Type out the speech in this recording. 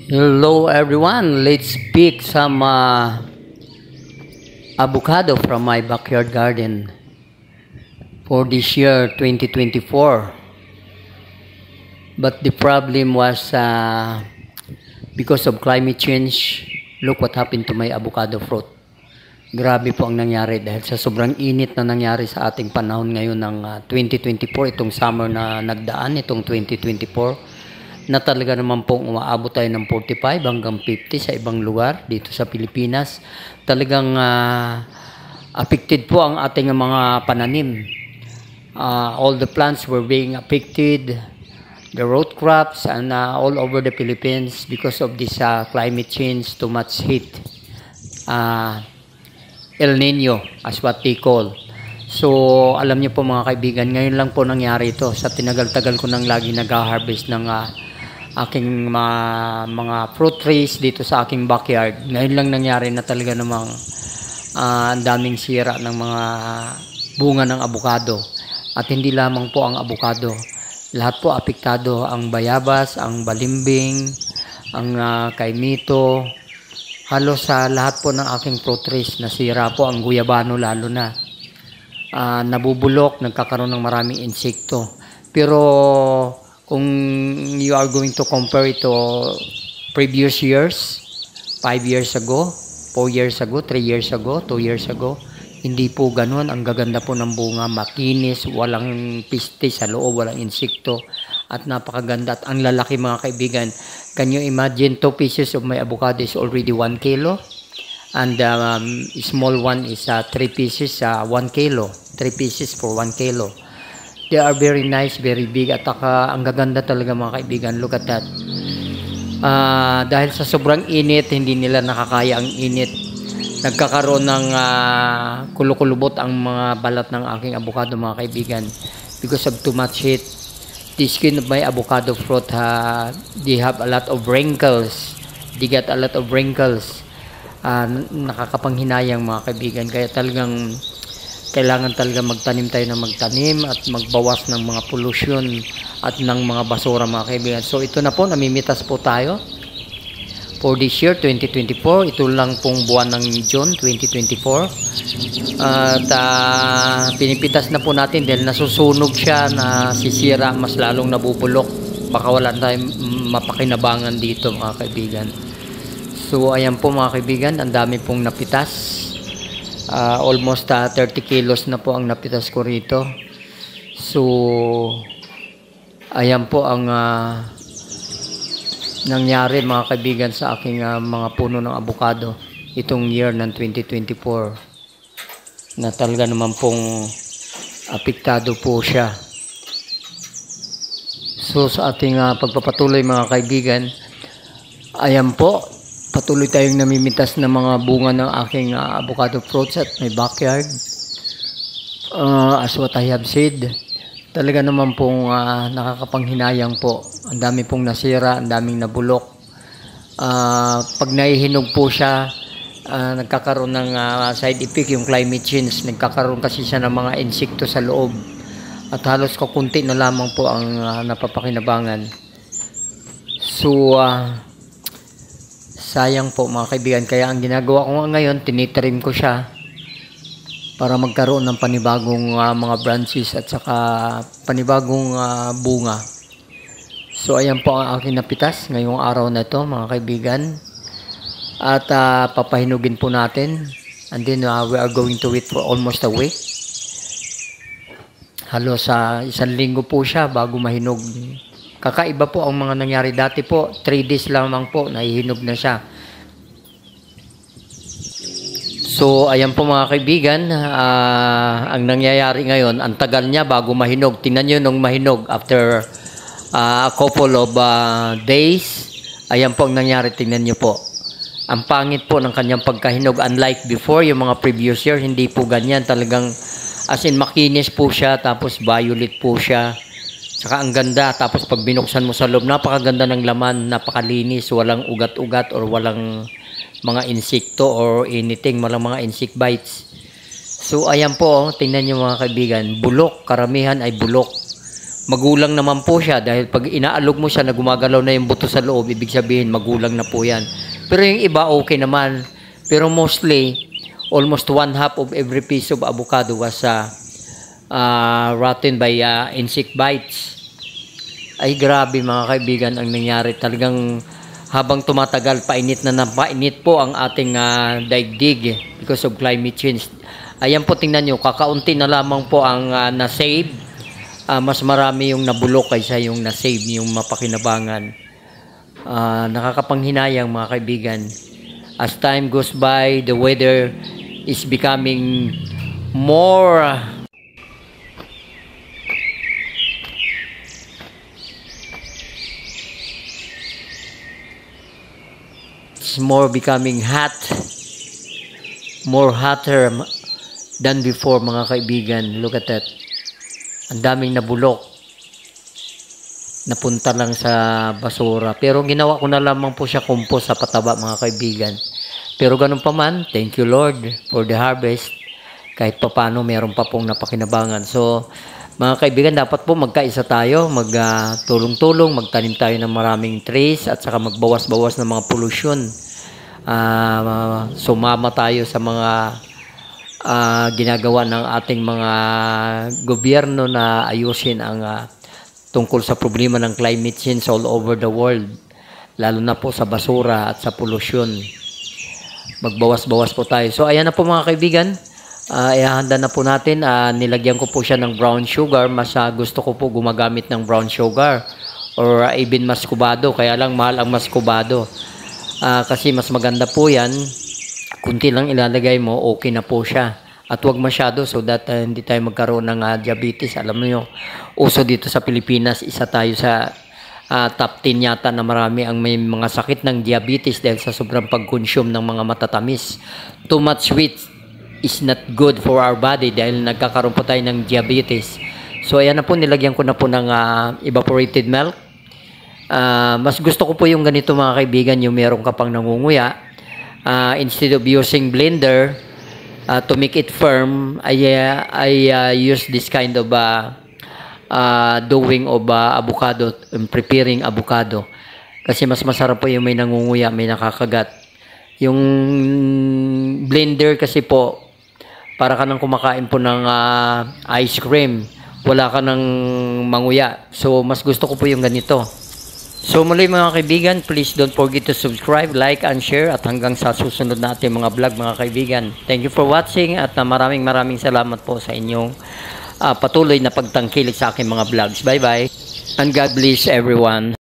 Hello everyone, let's pick some avocado from my backyard garden for this year 2024. But the problem was because of climate change. Look what happened to my avocado fruit. Grabe po ang nangyari dahil sa sobrang init na nangyari sa ating panahon ngayon ng 2024, itong summer na nagdaan, itong 2024, na talaga naman pong umaabot tayo ng 45 hanggang 50 sa ibang lugar dito sa Pilipinas. Talagang affected po ang ating mga pananim. All the plants were being affected, the root crops, and all over the Philippines because of this climate change, too much heat. El Nino as what they call. So alam niyo po mga kaibigan, ngayon lang po nangyari ito sa tinagal-tagal ko nang lagi nag-harvest ng aking mga fruit trees dito sa aking backyard. Ngayon lang nangyari na talaga namang ang daming sira ng mga bunga ng avocado. At hindi lamang po ang avocado, lahat po apektado, ang bayabas, ang balimbing, ang kaimito. Halos sa lahat po ng aking fruit trees nasira po, ang guyabano lalo na. Nabubulok, nagkakaroon ng maraming insekto. Pero kung you are going to compare it to previous years, 5 years ago, 4 years ago, 3 years ago, 2 years ago, hindi po ganun. Ang gaganda po ng bunga, makinis, walang piste sa loob, walang insekto, at napakaganda at ang lalaki mga kaibigan. Can you imagine 2 pieces of my avocado is already 1 kilo, and small one is 3 pieces 1 kilo, 3 pieces for 1 kilo. They are very nice, very big, at ang gaganda talaga mga kaibigan. Look at that. Dahil sa sobrang init, hindi nila nakakaya ang init. Nagkakaroon ng kulukulubot ang mga balat ng aking avocado mga kaibigan because of too much heat. The skin of my avocado fruit, they have a lot of wrinkles. They get a lot of wrinkles. Nakakapanghinayang mga kaibigan. Kaya talagang kailangan talaga magtanim tayo ng magtanim at magbawas ng mga pollution at ng mga basura mga kaibigan. So ito na po, namimitas po tayo for this year 2024. Ito lang pong buwan ng June 2024. At pinipitas na po natin dahil nasusunog siya, nasisira, mas lalong nabubulok. Baka wala tayong mapakinabangan dito mga kaibigan. So ayan po mga kaibigan, ang dami pong napitas. Almost 30 kilos na po ang napitas ko rito. So ayan po ang nangyari mga kaibigan sa aking mga puno ng avocado itong year ng 2024, na talaga naman pong apektado po siya. So sa ating pagpapatuloy mga kaibigan, ayan po, patuloy tayong namimitas ng mga bunga ng aking avocado fruits at my backyard. As what I have said, talaga naman pong nakakapanghinayang po. Ang dami pong nasira, ang daming nabulok. Pag naihinog po siya, nagkakaroon ng side effect yung climate change. Nagkakaroon kasi siya ng mga insekto sa loob. At halos kakunti na lamang po ang napapakinabangan. So, sayang po mga kaibigan. Kaya ang ginagawa ko ngayon, tinitrim ko siya para magkaroon ng panibagong mga branches at saka panibagong bunga. So ayan po ang aking napitas ngayong araw na ito mga kaibigan. At papahinugin po natin. And then we are going to wait for almost a week. Halos isang linggo po siya bago mahinog. Kakaiba po ang mga nangyari dati po. 3 days lamang po, nahihinog na siya. So, ayan po mga kaibigan, ang nangyayari ngayon, ang tagal niya bago mahinog. Tingnan nyo nung mahinog after a couple of days. Ayan po ang nangyari, tingnan nyo po. Ang pangit po ng kanyang pagkahinog. Unlike before, yung mga previous year, hindi po ganyan. Talagang as in makinis po siya, tapos violet po siya. Saka ang ganda, tapos pag binuksan mo sa loob, napakaganda ng laman, napakalinis, walang ugat-ugat or walang mga insekto or anything, walang mga insect bites. So ayan po, tingnan nyo mga kaibigan, bulok, karamihan ay bulok. Magulang naman po siya dahil pag inaalog mo siya na gumagalaw na yung buto sa loob, ibig sabihin magulang na po yan. Pero yung iba okay naman. Pero mostly, almost 1/2 of every piece of avocado was rotten by insect bites. Ay grabe mga kaibigan ang nangyari. Talagang habang tumatagal, painit na painit po ang ating daigdig because of climate change. Ayan po, tingnan nyo, kakaunti na lamang po ang na-save. Mas marami yung nabulok kaysa yung na-save, yung mapakinabangan. Nakakapanghinayang mga kaibigan. As time goes by, the weather is becoming more becoming hot, more hotter than before mga kaibigan. Look at that. Ang daming nabulok, napunta lang sa basura. Pero ginawa ko na lamang po siya compost sa pataba mga kaibigan. Pero ganun pa man, thank you Lord for the harvest. Kahit pa paano meron pa pong napakinabangan. So mga kaibigan, dapat po magkaisa tayo, magtulong-tulong, magtanim tayo ng maraming trees at saka magbawas-bawas ng mga pollution. Sumama tayo sa mga ginagawa ng ating mga gobyerno na ayusin ang tungkol sa problema ng climate change all over the world, lalo na po sa basura at sa pollution. Magbawas-bawas po tayo. So ayan na po mga kaibigan, ihahanda na po natin. Nilagyan ko po siya ng brown sugar. Mas gusto ko po gumagamit ng brown sugar or even mascubado, kaya lang mahal ang mascubado. Kasi mas maganda po yan, kunti lang ilalagay mo, okay na po siya. At huwag masyado so that hindi tayo magkaroon ng diabetes. Alam niyo, uso dito sa Pilipinas, isa tayo sa top 10 yata na marami ang may mga sakit ng diabetes dahil sa sobrang pag-consume ng mga matatamis. Too much sweet is not good for our body dahil nagkakaroon po tayo ng diabetes. So ayan na po, nilagyan ko na po ng evaporated milk. Mas gusto ko po yung ganito mga kaibigan, yung meron ka pang nangunguya. Instead of using blender to make it firm, I use this kind of doing of avocado, preparing avocado. Kasi mas masarap po yung may nangunguya, may nakakagat. Yung blender kasi po, para ka nang kumakain po ng ice cream, wala ka nang manguya. So mas gusto ko po yung ganito. So muli mga kaibigan, please don't forget to subscribe, like, and share at hanggang sa susunod na ating mga vlog mga kaibigan. Thank you for watching at maraming salamat po sa inyong patuloy na pagtangkilik sa aking mga vlogs. Bye bye and God bless everyone.